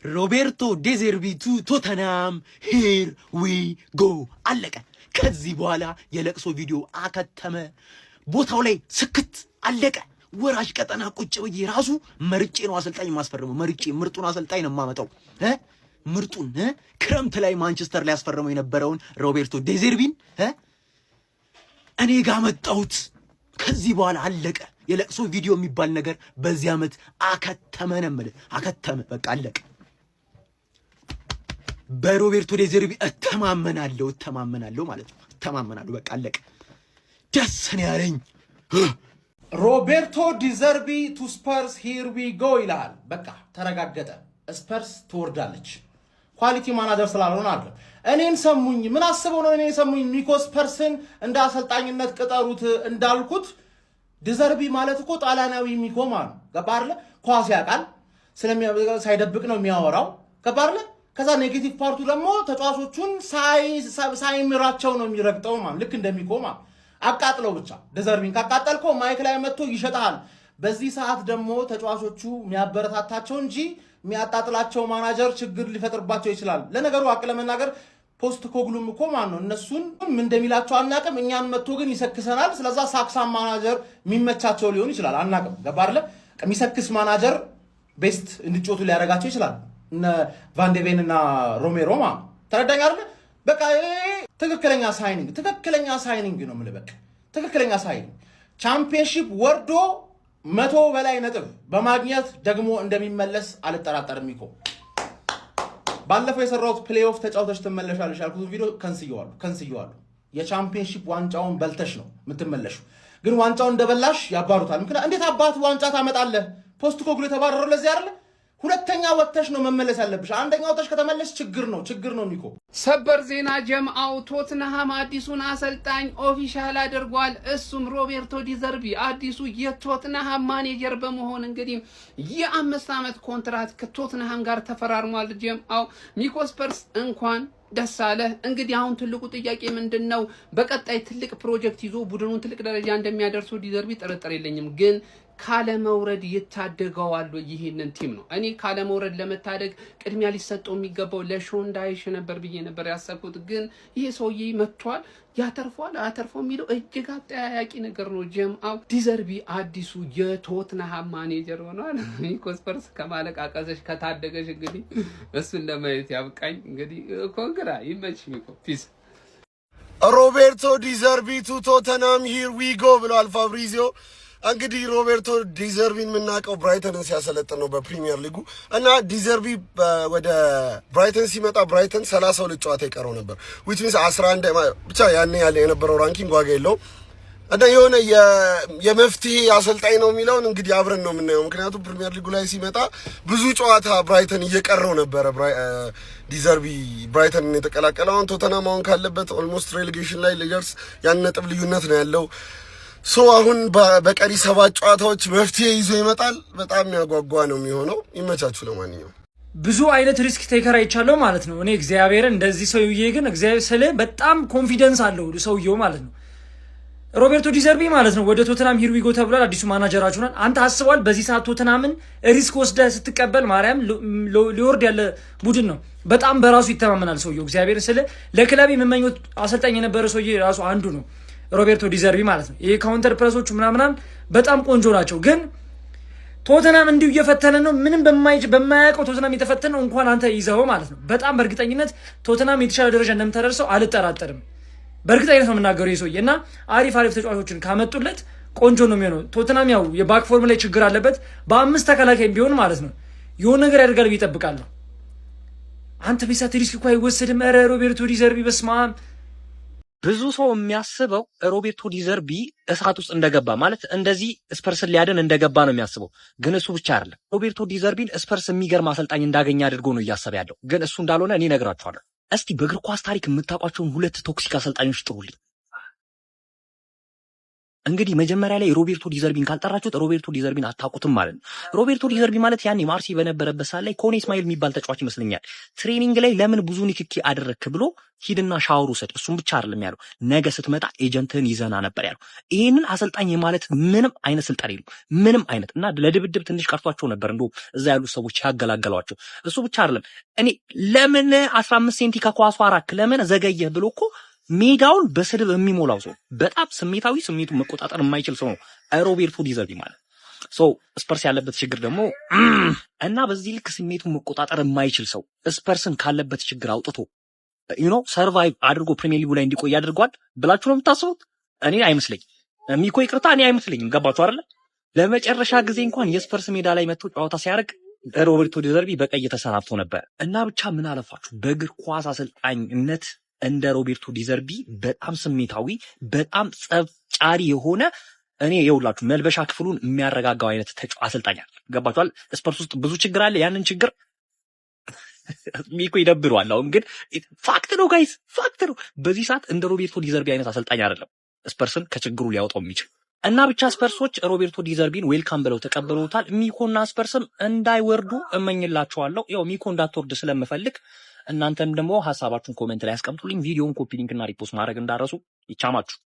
ሮቤርቶ ዴዘርቢ ቱ ቶተናም ሂር ዊ ጎ አለቀ። ከዚህ በኋላ የለቅሶ ቪዲዮ አከተመ። ቦታው ላይ ስክት አለቀ። ወራጅ ቀጠና ቁጭ ብዬ ራሱ መርጬ ነው አሰልጣኝ ማስፈረመው። መርጬ ምርጡን አሰልጣኝ ነው የማመጣው። ምርጡን ክረምት ላይ ማንቸስተር ላይ ያስፈረመው የነበረውን ሮቤርቶ ዴዘርቢን እኔ ጋር መጣሁት። ከዚህ በኋላ አለቀ። የለቅሶ ቪዲዮ የሚባል ነገር በዚህ ዓመት አከተመ ነው የምልህ። አከተመ፣ በቃ አለቀ። በሮቤርቶ ዴዘርቢ እተማመናለሁ ማለት ነው። እተማመናለሁ፣ በቃ አለቀ። ደስ ነው ያለኝ። ሮቤርቶ ዲዘርቢ ቱ ስፐርስ ሂር ዊ ጎ ይላል። በቃ ተረጋገጠ። ስፐርስ ትወርዳለች። ኳሊቲ ማናጀር ስላልሆነ አለ። እኔን ሰሙኝ። ምን አስበው ነው እኔን ሰሙኝ? ሚኮ ስፐርስን እንደ አሰልጣኝነት ቅጠሩት እንዳልኩት ዲዘርቢ ማለት እኮ ጣሊያናዊ ሚኮ ማለት ነው። ገባህ አይደለ? ኳስ ያውቃል፣ ሳይደብቅ ነው የሚያወራው። ገባህ አይደለ? ከዛ ኔጌቲቭ ፓርቱ ደግሞ ተጫዋቾቹን ሳይምራቸው ነው የሚረግጠው ማለት ልክ እንደሚኮ ማለት አቃጥለው ብቻ። ዲዘርቢን ካቃጠልከው ማይክ ላይ መጥቶ ይሸጣል። በዚህ ሰዓት ደግሞ ተጫዋቾቹ የሚያበረታታቸው እንጂ የሚያጣጥላቸው ማናጀር ችግር ሊፈጥርባቸው ይችላል። ለነገሩ አቅ ለመናገር ፖስት ኮግሉም እኮ ማን ነው እነሱን ምን እንደሚላቸው አናቅም። እኛን መጥቶ ግን ይሰክሰናል። ስለዛ ሳክሳም ማናጀር የሚመቻቸው ሊሆን ይችላል፣ አናቅም። ገባ አይደለ? የሚሰክስ ማናጀር ቤስት እንዲጮቱ ሊያደርጋቸው ይችላል። እነ ቫንዴቬን እና ሮሜሮ ማለት ተረዳኝ አይደለ? በቃ ትክክለኛ ሳይኒንግ ነው የምልህ። በቃ ትክክለኛ ሳይኒንግ ቻምፒየንሺፕ ወርዶ 100 በላይ ነጥብ በማግኘት ደግሞ እንደሚመለስ አልጠራጠርም። ይቆ ባለፈው የሰራሁት ፕሌይኦፍ ተጫውተሽ ትመለሻለሽ ያልኩት ቪዲዮ ከንስየዋለሁ። የቻምፒየንሺፕ ዋንጫውን በልተሽ ነው የምትመለሹ። ግን ዋንጫውን እንደበላሽ ያባሩታል። ምክንያቱም እንዴት አባት ዋንጫ ታመጣለህ? ፖስት ኮግሉ የተባረረው ለዚህ አይደለ? ሁለተኛ ወጥተሽ ነው መመለስ ያለብሽ። አንደኛ ወጥተሽ ከተመለሽ ችግር ነው ሚኮ። ሰበር ዜና ጀምአው ቶትንሃም አዲሱን አሰልጣኝ ኦፊሻል አድርጓል። እሱም ሮቤርቶ ዲዘርቢ አዲሱ የቶትንሃም ማኔጀር በመሆን እንግዲህ የ5 ዓመት ኮንትራት ከቶትንሃም ጋር ተፈራርሟል። ጀምአው ሚኮ ስፐርስ እንኳን ደስ አለህ። እንግዲህ አሁን ትልቁ ጥያቄ ምንድነው? በቀጣይ ትልቅ ፕሮጀክት ይዞ ቡድኑን ትልቅ ደረጃ እንደሚያደርሱ ዲዘርቢ ጥርጥር የለኝም። ግን ካለመውረድ ይታደገዋል ይሄንን ቲም ነው። እኔ ካለመውረድ ለመታደግ ቅድሚያ ሊሰጠው የሚገባው ለሾንዳይሽ ነበር ብዬ ነበር ያሰብኩት። ግን ይሄ ሰውዬ መጥቷል። ያተርፏል አያተርፈው የሚለው እጅግ አጠያያቂ ነገር ነው። ጀምአው ዲዘርቢ አዲሱ የቶትንሃም ማኔጀር ሆኗል። ሚኮ ስፐርስ ከማለቃቀሰሽ ከታደገሽ እንግዲህ እሱን ለማየት ያብቃኝ። እንግዲህ ኮንግራ ይመች ሚኮ ፒስ። ሮቤርቶ ዲዘርቢ ቱ ቶተናም ሂር ዊ ጎ ብሏል ፋብሪዚዮ። እንግዲህ ሮቤርቶ ዲዘርቢን የምናውቀው ብራይተንን ሲያሰለጥን ነው በፕሪሚየር ሊጉ እና ዲዘርቢ ወደ ብራይተን ሲመጣ ብራይተን 32 ጨዋታ ይቀረው ነበር which means 11 ብቻ ያኔ ያለ የነበረው ራንኪንግ ዋጋ የለውም እና የሆነ የመፍትሄ አሰልጣኝ ነው የሚለውን እንግዲህ አብረን ነው የምናየው። ምክንያቱም ፕሪሚየር ሊጉ ላይ ሲመጣ ብዙ ጨዋታ ብራይተን እየቀረው ነበረ። ዲዘርቢ ብራይተንን የተቀላቀለው አሁን ቶተናም አሁን ካለበት ኦልሞስት ሬሌጌሽን ላይ ሊደርስ ያን ነጥብ ልዩነት ነው ያለው። አሁን በቀሪ 7 ጨዋታዎች መፍትሄ ይዞ ይመጣል። በጣም የሚያጓጓ ነው የሚሆነው። ይመቻችሁ። ለማንኛውም ብዙ አይነት ሪስክ ቴከር አይቻለው ማለት ነው። እኔ እግዚአብሔርን እንደዚህ ሰውዬ ግን እግዚአብሔር ስለ በጣም ኮንፊደንስ አለው ሰውዬው ማለት ነው። ሮቤርቶ ዲዘርቢ ማለት ነው ወደ ቶተናም ሂር ዊ ጎ ተብሏል። አዲሱ ማናጀራችሁ ነን። አንተ አስቧል በዚህ ሰዓት ቶተናምን ሪስክ ወስደህ ስትቀበል ማርያም ሊወርድ ያለ ቡድን ነው። በጣም በራሱ ይተማመናል ሰውዬው። እግዚአብሔር ስለ ለክለብ የምመኘው አሰልጣኝ የነበረ ሰውዬ ራሱ አንዱ ነው ሮቤርቶ ዲዘርቢ ማለት ነው። ይሄ ካውንተር ፕረሶቹ ምናምን በጣም ቆንጆ ናቸው። ግን ቶተናም እንዲሁ እየፈተነ ነው። ምንም በማያውቀው ቶተናም የተፈተነው እንኳን አንተ ይዘው ማለት ነው። በጣም በእርግጠኝነት ቶተናም የተሻለ ደረጃ እንደምታደርሰው አልጠራጠርም። በእርግጠኝነት ነው የምናገረው ይሄ ሰውዬ እና አሪፍ ተጫዋቾችን ካመጡለት ቆንጆ ነው የሚሆነው። ቶተናም ያው የባክ ፎርም ላይ ችግር አለበት። በ5 ተከላካይ ቢሆን ማለት ነው የሆነ ነገር ያደርጋል ብዬ እጠብቃለሁ። አንተ ቢሳት ሪስክ እኮ አይወሰድም። ኧረ ሮቤርቶ ዲዘርቢ በስመ አብ። ብዙ ሰው የሚያስበው ሮቤርቶ ዲዘርቢ እሳት ውስጥ እንደገባ ማለት እንደዚህ ስፐርስን ሊያድን እንደገባ ነው የሚያስበው። ግን እሱ ብቻ አይደለም። ሮቤርቶ ዲዘርቢን ስፐርስ የሚገርም አሰልጣኝ እንዳገኘ አድርጎ ነው እያሰበ ያለው። ግን እሱ እንዳልሆነ እኔ እነግራችኋለሁ። እስቲ በእግር ኳስ ታሪክ የምታውቋቸውን 2 ቶክሲክ አሰልጣኞች ጥሩልኝ። እንግዲህ መጀመሪያ ላይ ሮቤርቶ ዲዘርቢን ካልጠራችሁት ሮቤርቶ ዲዘርቢን አታውቁትም ማለት ነው። ሮቤርቶ ዲዘርቢ ማለት ያኔ ማርሲ በነበረበት ሰዓት ላይ ኮኔ እስማኤል የሚባል ተጫዋች ይመስለኛል ትሬኒንግ ላይ ለምን ብዙ ንክኪ አደረክ ብሎ ሂድና ሻወር ውሰድ፣ እሱም ብቻ አይደለም ያለው ነገ ስትመጣ ኤጀንትህን ይዘና ነበር ያለው። ይሄንን አሰልጣኝ ማለት ምንም አይነት ስልጣን የለው ምንም አይነት እና ለድብድብ ትንሽ ቀርቷቸው ነበር እንደው እዛ ያሉ ሰዎች ያገላገሏቸው። እሱ ብቻ አይደለም እኔ ለምን 15 ሴንቲ ከኳሷ አራክ ለምን ዘገየህ ብሎ እኮ ሜዳውን በስድብ የሚሞላው ሰው በጣም ስሜታዊ ስሜቱን መቆጣጠር የማይችል ሰው ነው ሮቤርቶ ዲዘርቢ ማለት። ስፐርስ ያለበት ችግር ደግሞ እና በዚህ ልክ ስሜቱን መቆጣጠር የማይችል ሰው ስፐርስን ካለበት ችግር አውጥቶ ሰርቫይቭ አድርጎ ፕሪሚየር ሊጉ ላይ እንዲቆይ ያደርገዋል ብላችሁ ነው የምታስቡት? እኔ አይመስለኝም። ሚኮ ይቅርታ፣ እኔ አይመስለኝም። ገባችሁ አይደለ? ለመጨረሻ ጊዜ እንኳን የስፐርስ ሜዳ ላይ መጥቶ ጨዋታ ሲያደርግ ሮቤርቶ ዲዘርቢ በቀይ ተሰናብቶ ነበር እና ብቻ ምን አለፋችሁ በእግር ኳስ አሰልጣኝነት እንደ ሮቤርቶ ዲዘርቢ በጣም ስሜታዊ በጣም ጸብ ጫሪ የሆነ እኔ የውላችሁ መልበሻ ክፍሉን የሚያረጋጋው አይነት አሰልጣኝ ገባችኋል? ስፐርስ ውስጥ ብዙ ችግር አለ። ያንን ችግር ሚኮ ይደብረዋል። አሁን ግን ፋክት ነው ጋይስ፣ ፋክት ነው። በዚህ ሰዓት እንደ ሮቤርቶ ዲዘርቢ አይነት አሰልጣኝ አይደለም ስፐርስን ከችግሩ ሊያወጣው የሚችል እና ብቻ ስፐርሶች ሮቤርቶ ዲዘርቢን ዌልካም ብለው ተቀበሉታል። ሚኮና ስፐርስም እንዳይወርዱ እመኝላቸዋለሁ። ያው ሚኮ እንዳትወርድ ስለምፈልግ እናንተም ደግሞ ሐሳባችሁን ኮሜንት ላይ አስቀምጡልኝ። ቪዲዮውን ኮፒ ሊንክ እና ሪፖስት ማድረግ እንዳረሱ ይቻማችሁ።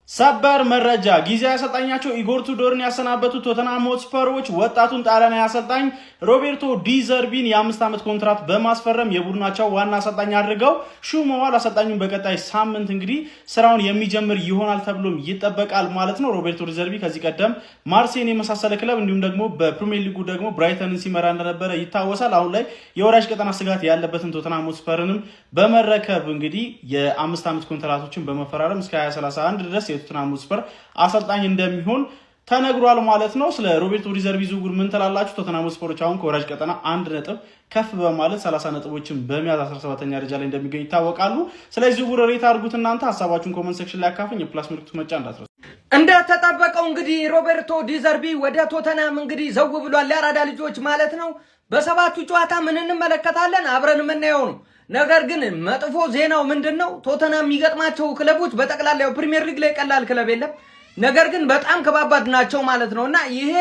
ሰበር መረጃ! ጊዜያዊ አሰልጣኛቸው ኢጎር ቱዶርን ያሰናበቱት ቶተንሃም ሆትስፐሮች ወጣቱን ጣሊያናዊ አሰልጣኝ ሮቤርቶ ዲዘርቢን የ5 ዓመት ኮንትራት በማስፈረም የቡድናቸው ዋና አሰልጣኝ አድርገው ሹመዋል። አሰልጣኙን በቀጣይ ሳምንት እንግዲህ ስራውን የሚጀምር ይሆናል ተብሎም ይጠበቃል ማለት ነው። ሮቤርቶ ዲዘርቢ ከዚህ ቀደም ማርሴይን የመሳሰለ ክለብ እንዲሁም ደግሞ በፕሪሚየር ሊጉ ደግሞ ብራይተንን ሲመራ እንደነበረ ይታወሳል። አሁን ላይ የወራጅ ቀጠና ስጋት ያለበትን ቶተንሃም ሆትስፐርንም በመረከብ እንግዲህ የ5 ዓመት ኮንትራቶችን በመፈራረም እስከ 2031 ድረስ የቶተንሃም ሆትስፐር አሰልጣኝ እንደሚሆን ተነግሯል ማለት ነው። ስለ ሮቤርቶ ዲዘርቢ ዝውውር ምን ትላላችሁ? ቶተንሃም ሆትስፐሮች አሁን ከወራጅ ቀጠና 1 ነጥብ ከፍ በማለት 30 ነጥቦችን በመያዝ 17ኛ ደረጃ ላይ እንደሚገኝ ይታወቃሉ። ስለዚህ ዝውውር ሬት አድርጉት እናንተ ሀሳባችሁን ኮሜንት ሴክሽን ላይ አካፍኝ። የፕላስ ምልክቱ መጫ እንዳትረሱ። እንደተጠበቀው እንግዲህ ሮቤርቶ ዲዘርቢ ወደ ቶተንሃም እንግዲህ ዘው ብሏል። ያራዳ ልጆች ማለት ነው። በሰባቱ ጨዋታ ምን እንመለከታለን? አብረን የምናየው ነው። ነገር ግን መጥፎ ዜናው ምንድነው? ቶተንሃም የሚገጥማቸው ክለቦች በጠቅላላው ፕሪሚየር ሊግ ላይ ቀላል ክለብ የለም። ነገር ግን በጣም ከባባድ ናቸው ማለት ነውና ይሄ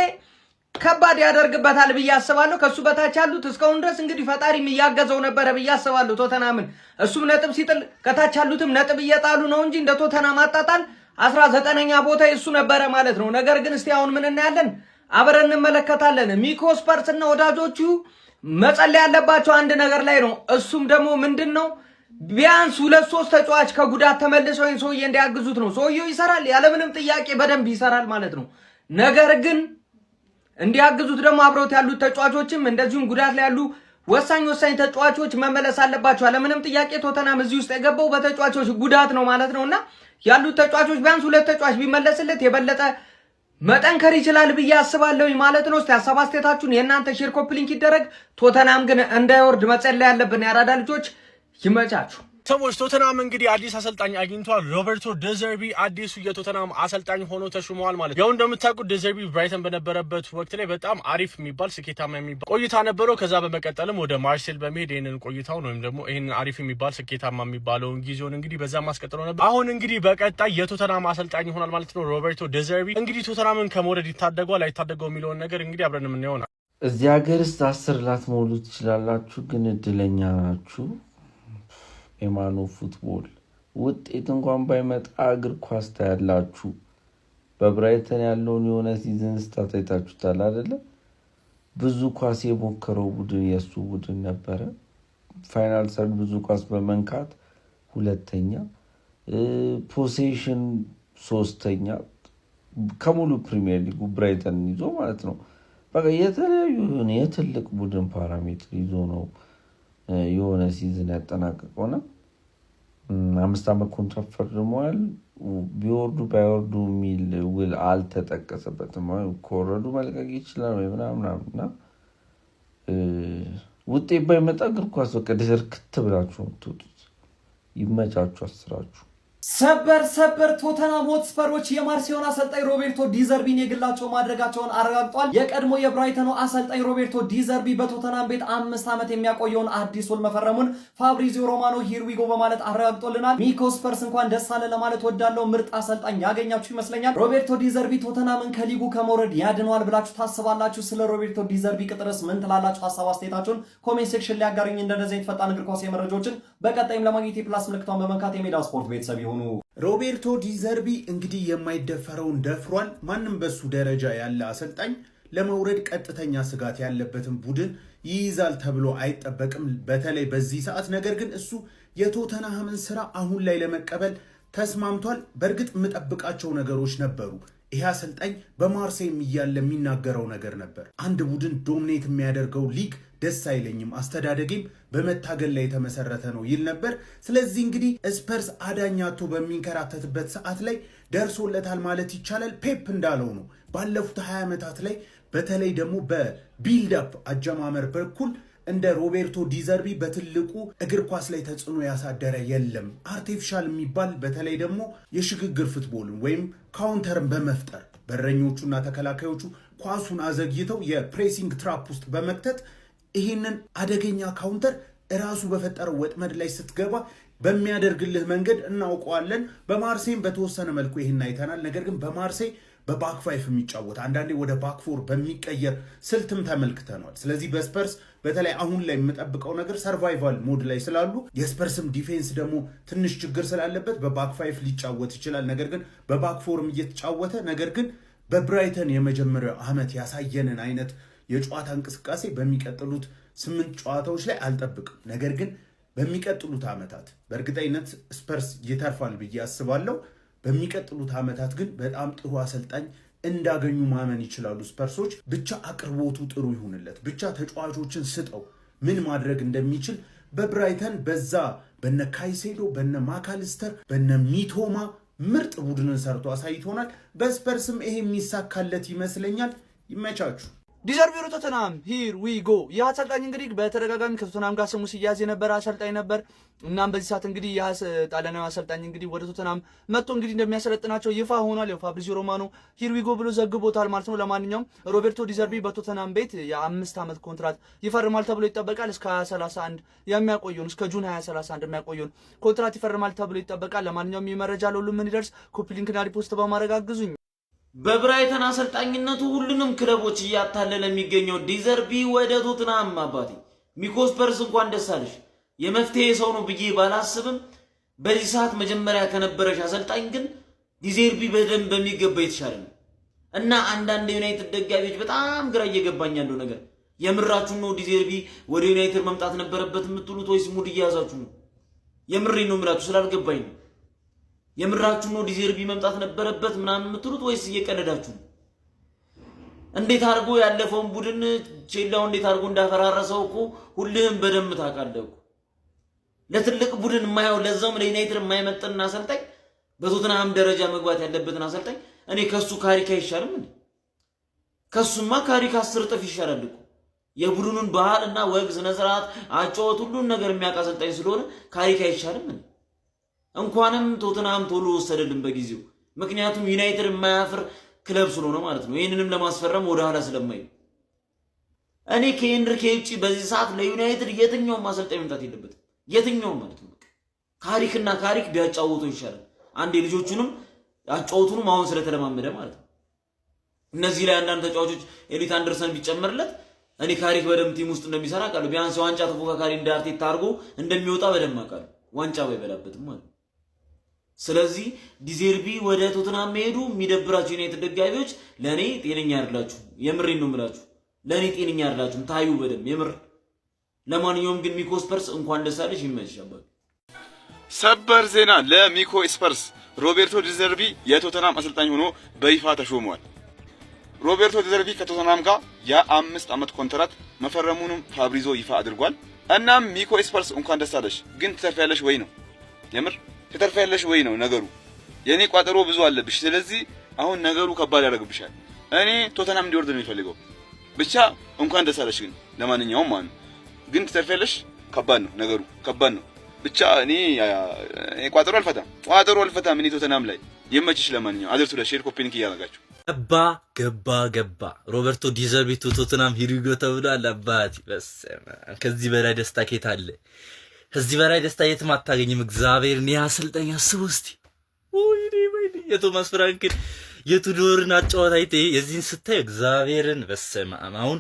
ከባድ ያደርግበታል ብዬ አስባለሁ። ከሱ በታች ያሉት እስካሁን ድረስ እንግዲህ ፈጣሪም እያገዘው ነበር ብዬ አስባለሁ ቶተንሃምን። እሱም ነጥብ ሲጥል ከታች ያሉትም ነጥብ እየጣሉ ነው እንጂ እንደ ቶተንሃም አጣጣል 19ኛ ቦታ እሱ ነበረ ማለት ነው። ነገር ግን እስቲ አሁን ምን እናያለን? አብረን እንመለከታለን። ሚኮ ስፐርስና ወዳጆቹ መጸለይ ያለባቸው አንድ ነገር ላይ ነው። እሱም ደግሞ ምንድነው? ቢያንስ 2-3 ተጫዋች ከጉዳት ተመልሰው ሰውዬ እንዲያግዙት ነው። ሰውዬው ይሰራል፣ ያለምንም ጥያቄ በደንብ ይሰራል ማለት ነው። ነገር ግን እንዲያግዙት ደግሞ አብረውት ያሉት ተጫዋቾችም እንደዚሁም ጉዳት ላይ ያሉ ወሳኝ ተጫዋቾች መመለስ አለባቸው። ያለምንም ጥያቄ ቶተንሃም እዚህ ውስጥ የገባው በተጫዋቾች ጉዳት ነው ማለት ነውና ያሉት ተጫዋቾች ቢያንስ 2 ተጫዋች ቢመለስለት የበለጠ መጠንከር ይችላል ብዬ አስባለሁ ማለት ነው። እስቲ ሐሳብ አስተያየታችሁን የእናንተ ሼር ኮፒ ሊንክ ይደረግ። ቶተንሃም ግን እንዳይወርድ መጸለይ ያለብን ያራዳ ልጆች። ይመቻችሁ ሰዎች። ቶተንሃም እንግዲህ አዲስ አሰልጣኝ አግኝቷል። ሮቤርቶ ዲዘርቢ አዲሱ የቶተንሃም አሰልጣኝ ሆኖ ተሹመዋል ማለት ነው። ያው እንደምታውቁት ዲዘርቢ ብራይተን በነበረበት ወቅት ላይ በጣም አሪፍ የሚባል ስኬታማ የሚባል ቆይታ ነበረው። ከዛ በመቀጠልም ወደ ማርሴል በመሄድ ይህንን ቆይታውን ወይም ደግሞ ይህንን አሪፍ የሚባል ስኬታማ የሚባለውን ጊዜውን እንግዲህ በዛ ማስቀጥለው ነበር። አሁን እንግዲህ በቀጣይ የቶተንሃም አሰልጣኝ ይሆናል ማለት ነው ሮቤርቶ ዲዘርቢ። እንግዲህ ቶተንሃምን ከመውረድ ይታደገዋል አይታደገው የሚለውን ነገር እንግዲህ አብረን የምናየው ነው። እዚህ ሀገር ውስጥ 10 ላትሞሉ ትችላላችሁ፣ ግን እድለኛ ናችሁ። ኤማኖ ፉትቦል ውጤት እንኳን ባይመጣ እግር ኳስ ታያላችሁ። በብራይተን ያለውን የሆነ ሲዝን ስታት አይታችሁታል አይደለ? ብዙ ኳስ የሞከረው ቡድን የሱ ቡድን ነበረ። ፋይናል ሰርድ ብዙ ኳስ በመንካት 2ኛ፣ ፖሴሽን 3ኛ ከሙሉ ፕሪሚየር ሊጉ ብራይተን ይዞ ማለት ነው። በቃ የተለያዩ የትልቅ ቡድን ፓራሜትር ይዞ ነው የሆነ ሲዝን ያጠናቀቀውና 5 ዓመት ኮንትራት ፈርመዋል። ቢወርዱ ባይወርዱ የሚል ውል አልተጠቀሰበትም። ከወረዱ መልቀቅ ይችላል ወይ ምናምናምና ውጤት ባይመጣ እግር ኳስ በቃ ደርክት ብላችሁ የምትወጡት። ይመቻችሁ አስራችሁ። ሰበር ቶተንሃም ሆትስፐሮች የማርሴዮን አሰልጣኝ ሮቤርቶ ዲዘርቢን የግላቸው ማድረጋቸውን አረጋግጧል። የቀድሞ የብራይተኑ አሰልጣኝ ሮቤርቶ ዲዘርቢ በቶተንሃም ቤት 5 ዓመት የሚያቆየውን አዲስ ውል መፈረሙን ፋብሪዚዮ ሮማኖ ሂርዊጎ በማለት አረጋግጦልናል። ሚኮ ስፐርስ እንኳን ደስ አለ ለማለት ወዳለው ምርጥ አሰልጣኝ ያገኛችሁ ይመስለኛል። ሮቤርቶ ዲዘርቢ ቶተንሃምን ከሊጉ ከመውረድ ያድነዋል ብላችሁ ታስባላችሁ? ስለ ሮቤርቶ ዲዘርቢ ቅጥርስ ምን ትላላችሁ? ሀሳብ አስተያየታችሁን ኮሜንት ሴክሽን ላይ ያጋሩኝ። እንደነዚህ ፈጣን እግር ኳስ መረጃዎችን በቀጣይም ለማግኘት የፕላስ ምልክቷን በመንካት የሜዳ ስፖርት ቤተሰብ ይሁኑ። ሮቤርቶ ዲዘርቢ እንግዲህ የማይደፈረውን ደፍሯል። ማንም በሱ ደረጃ ያለ አሰልጣኝ ለመውረድ ቀጥተኛ ስጋት ያለበትን ቡድን ይይዛል ተብሎ አይጠበቅም፣ በተለይ በዚህ ሰዓት። ነገር ግን እሱ የቶተንሃምን ስራ አሁን ላይ ለመቀበል ተስማምቷል። በእርግጥ የምጠብቃቸው ነገሮች ነበሩ። ይህ አሰልጣኝ በማርሴይም እያለ የሚናገረው ነገር ነበር። አንድ ቡድን ዶሚኔት የሚያደርገው ሊግ ደስ አይለኝም፣ አስተዳደጌም በመታገል ላይ የተመሰረተ ነው ይል ነበር። ስለዚህ እንግዲህ ስፐርስ አዳኛቶ በሚንከራተትበት ሰዓት ላይ ደርሶለታል ማለት ይቻላል። ፔፕ እንዳለው ነው ባለፉት 20 ዓመታት ላይ በተለይ ደግሞ በቢልድ አፕ አጀማመር በኩል እንደ ሮቤርቶ ዲዘርቢ በትልቁ እግር ኳስ ላይ ተጽዕኖ ያሳደረ የለም። አርቲፊሻል የሚባል በተለይ ደግሞ የሽግግር ፉትቦልን ወይም ካውንተርን በመፍጠር በረኞቹና ተከላካዮቹ ኳሱን አዘግይተው የፕሬሲንግ ትራፕ ውስጥ በመክተት ይህንን አደገኛ ካውንተር እራሱ በፈጠረው ወጥመድ ላይ ስትገባ በሚያደርግልህ መንገድ እናውቀዋለን። በማርሴይም በተወሰነ መልኩ ይህን አይተናል። ነገር ግን በማርሴይ በባክ ፋይፍ የሚጫወት አንዳንዴ ወደ ባክ ፎር በሚቀየር ስልትም ተመልክተናል። ስለዚህ በስፐርስ በተለይ አሁን ላይ የምጠብቀው ነገር ሰርቫይቫል ሞድ ላይ ስላሉ የስፐርስም ዲፌንስ ደግሞ ትንሽ ችግር ስላለበት በባክ ፋይፍ ሊጫወት ይችላል። ነገር ግን በባክ ፎርም እየተጫወተ ነገር ግን በብራይተን የመጀመሪያው ዓመት ያሳየንን አይነት የጨዋታ እንቅስቃሴ በሚቀጥሉት 8 ጨዋታዎች ላይ አልጠብቅም። ነገር ግን በሚቀጥሉት ዓመታት በእርግጠኝነት ስፐርስ ይተርፋል ብዬ አስባለሁ። በሚቀጥሉት ዓመታት ግን በጣም ጥሩ አሰልጣኝ እንዳገኙ ማመን ይችላሉ ስፐርሶች። ብቻ አቅርቦቱ ጥሩ ይሁንለት፣ ብቻ ተጫዋቾችን ስጠው ምን ማድረግ እንደሚችል በብራይተን በዛ በነ ካይሴዶ በነ ማካሊስተር በነ ሚቶማ ምርጥ ቡድንን ሰርቶ አሳይቶናል። በስፐርስም ይሄ የሚሳካለት ይመስለኛል። ይመቻችሁ። ዲዘርቢ ወደ ቶተንሃም ሂር ዊ ጎ። ይህ አሰልጣኝ እንግዲህ በተደጋጋሚ ከቶተንሃም ጋር ስሙ ሲያዝ የነበረ አሰልጣኝ ነበር። እናም በዚህ ሰዓት እንግዲህ ያ ጣሊያናዊ አሰልጣኝ እንግዲህ ወደ ቶተንሃም መጥቶ እንግዲህ እንደሚያሰለጥናቸው ይፋ ሆኗል። ያው ፋብሪዚዮ ሮማኖ ሂር ዊ ጎ ብሎ ዘግቦታል ማለት ነው። ለማንኛውም ሮቤርቶ ዲዘርቢ በቶተንሃም ቤት የ5 ዓመት ኮንትራት ይፈርማል ተብሎ ይጠበቃል። እስከ 2031 የሚያቆየውን እስከ ጁን 2031 የሚያቆየውን ኮንትራት ይፈርማል ተብሎ ይጠበቃል። ለማንኛውም የመረጃ ለሁሉም ምን ይደርስ ኮፒ ሊንክና ሪፖስት በማድረግ አግዙኝ። በብራይተን አሰልጣኝነቱ ሁሉንም ክለቦች እያታለለ የሚገኘው ዲዘርቢ ወደ ቶተንሃም አባቴ ሚኮ ስፐርስ እንኳን ደስ አለሽ። የመፍትሄ ሰው ነው ብዬ ባላስብም በዚህ ሰዓት መጀመሪያ ከነበረሽ አሰልጣኝ ግን ዲዘርቢ በደንብ በሚገባ የተሻለ ነው እና አንዳንድ ዩናይትድ ደጋፊዎች በጣም ግራ እየገባኝ ያለው ነገር የምራችሁ ነው ዲዘርቢ ወደ ዩናይትድ መምጣት ነበረበት የምትሉት ወይስ ሙድ እያያዛችሁ ነው? የምሬን ነው የምላችሁ ስላልገባኝ ነው። የምራችሁ ነው ዲዘርቢ መምጣት ነበረበት ምናምን የምትሉት ወይስ እየቀለዳችሁ ነው? እንዴት አድርጎ ያለፈውን ቡድን ቼላው እንዴት አድርጎ እንዳፈራረሰው እኮ ሁሉም በደንብ ታውቃለህ እኮ። ለትልቅ ቡድን የማይው ለዛውም ለዩናይትድ የማይመጥና አሰልጣኝ በቶተንሃም ደረጃ መግባት ያለበትን አሰልጣኝ እኔ ከሱ ካሪክ አይሻልም እንዴ? ከሱማ ካሪክ 10 እጥፍ ይሻላል እኮ። የቡድኑን ባህልና ወግ ስነ ስርዓት አጫወት ሁሉን ነገር የሚያውቅ አሰልጣኝ ስለሆነ ካሪክ አይሻልም እንዴ? እንኳንም ቶተንሃም ቶሎ ወሰደልን በጊዜው። ምክንያቱም ዩናይትድ የማያፍር ክለብ ስለሆነ ማለት ነው። ይሄንንም ለማስፈረም ወደ ኋላ ስለማይል እኔ ከኤንሪኬ ውጪ በዚህ ሰዓት ለዩናይትድ የትኛውም አሰልጣኝ መምጣት የለበትም። የትኛውም ማለት ነው። ካሪክና ካሪክ ቢያጫውቱ ይሻላል። አንዴ ልጆቹንም አጫውቱንም አሁን ስለተለማመደ ማለት ነው። እነዚህ ላይ አንዳንድ ተጫዋቾች ኤሊት አንደርሰን ቢጨመርለት እኔ ካሪክ በደንብ ቲም ውስጥ እንደሚሰራ ቃል ቢያንስ ዋንጫ ተፎካካሪ እንደ አርቴታ አድርጎ እንደሚወጣ በደንብ አውቃለሁ። ዋንጫ ባይበላበትም ማለት ነው። ስለዚህ ዲዘርቢ ወደ ቶተንሃም መሄዱ የሚደብራችሁ ዩናይትድ ደጋፊዎች ለኔ ጤነኛ አይደላችሁ። የምሬን ነው የምላችሁ። ለኔ ጤነኛ አይደላችሁም። ታዩ በደንብ የምር። ለማንኛውም ግን ሚኮ ስፐርስ እንኳን ደስ አለሽ ይመችሻል። ሰበር ዜና ለሚኮ ስፐርስ ሮቤርቶ ዲዘርቢ የቶተንሃም አሰልጣኝ ሆኖ በይፋ ተሾሟል። ሮቤርቶ ዲዘርቢ ከቶተንሃም ጋር የ5 ዓመት ኮንትራት መፈረሙንም ፋብሪዞ ይፋ አድርጓል። እናም ሚኮ ስፐርስ እንኳን ደስ አለሽ። ግን ትተርፊያለሽ ወይ ነው የምር ትተርፊያለሽ ወይ ነው ነገሩ። የኔ ቋጠሮ ብዙ አለብሽ። ስለዚህ አሁን ነገሩ ከባድ ያደርግብሻል። እኔ ቶተንሃም እንዲወርድ ነው የሚፈልገው። ብቻ እንኳን ደስ አለሽ። ግን ለማንኛውም ማለት ግን ትተርፊያለሽ። ከባድ ነው ነገሩ፣ ከባድ ነው። ብቻ እኔ ቋጠሮ አልፈታም። እኔ ቶተናም ላይ ይመችሽ። ለማንኛውም አድርሱ ለሼር ኮፒ ሊንክ እያደረጋችሁ ገባ ሮበርቶ ዲዘርቢ ቶተናም ሂሪጎ ተብሏል። አባቲ በስመ አብ ከዚህ በላይ ደስታ ከየት አለ? ከዚህ በላይ ደስታ የትም አታገኝም። እግዚአብሔርን ያሰልጣኝ አስቡ እስቲ። ወይኔ የቶማስ ፍራንክን የቱዶርን አጫወት አይተህ የዚህን ስታይ እግዚአብሔርን በስመ አብ። አሁን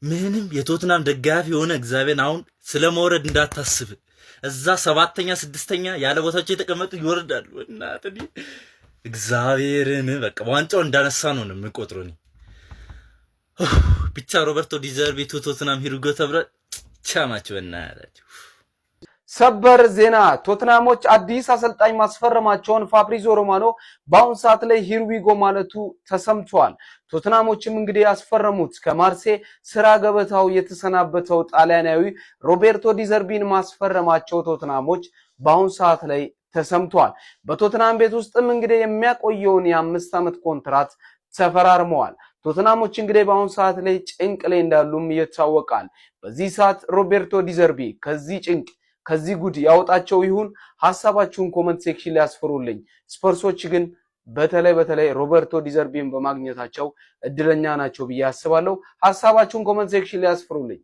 ምንም የቶትናም ደጋፊ የሆነ እግዚአብሔርን አሁን ስለመውረድ እንዳታስብ። እዛ 7ኛ 6ኛ ያለ ቦታቸው የተቀመጡ ይወርዳሉ። እናት እግዚአብሔርን በቃ ዋንጫው እንዳነሳ ነው የምቆጥረው እኔ። ብቻ ሮበርቶ ዲዘርቢ ቶተናም ሂሪጎ ተብሏል። ቻማችሁ እናያላችሁ። ሰበር ዜና ቶትናሞች አዲስ አሰልጣኝ ማስፈረማቸውን ፋብሪዞ ሮማኖ በአሁን ሰዓት ላይ ሂርዊጎ ማለቱ ተሰምቷል። ቶትናሞችም እንግዲህ ያስፈረሙት ከማርሴ ስራ ገበታው የተሰናበተው ጣሊያናዊ ሮቤርቶ ዲዘርቢን ማስፈረማቸው ቶትናሞች በአሁን ሰዓት ላይ ተሰምቷል። በቶትናም ቤት ውስጥም እንግዲህ የሚያቆየውን የ5 ዓመት ኮንትራት ተፈራርመዋል። ቶትናሞች እንግዲህ በአሁን ሰዓት ላይ ጭንቅ ላይ እንዳሉም ይታወቃል። በዚህ ሰዓት ሮቤርቶ ዲዘርቢ ከዚህ ጭንቅ ከዚህ ጉድ ያወጣቸው ይሁን? ሐሳባችሁን ኮሜንት ሴክሽን ላይ አስፍሩልኝ። ስፐርሶች ግን በተለይ ሮበርቶ ዲዘርቢን በማግኘታቸው እድለኛ ናቸው ብዬ አስባለሁ። ሐሳባችሁን ኮሜንት ሴክሽን ላይ አስፍሩልኝ።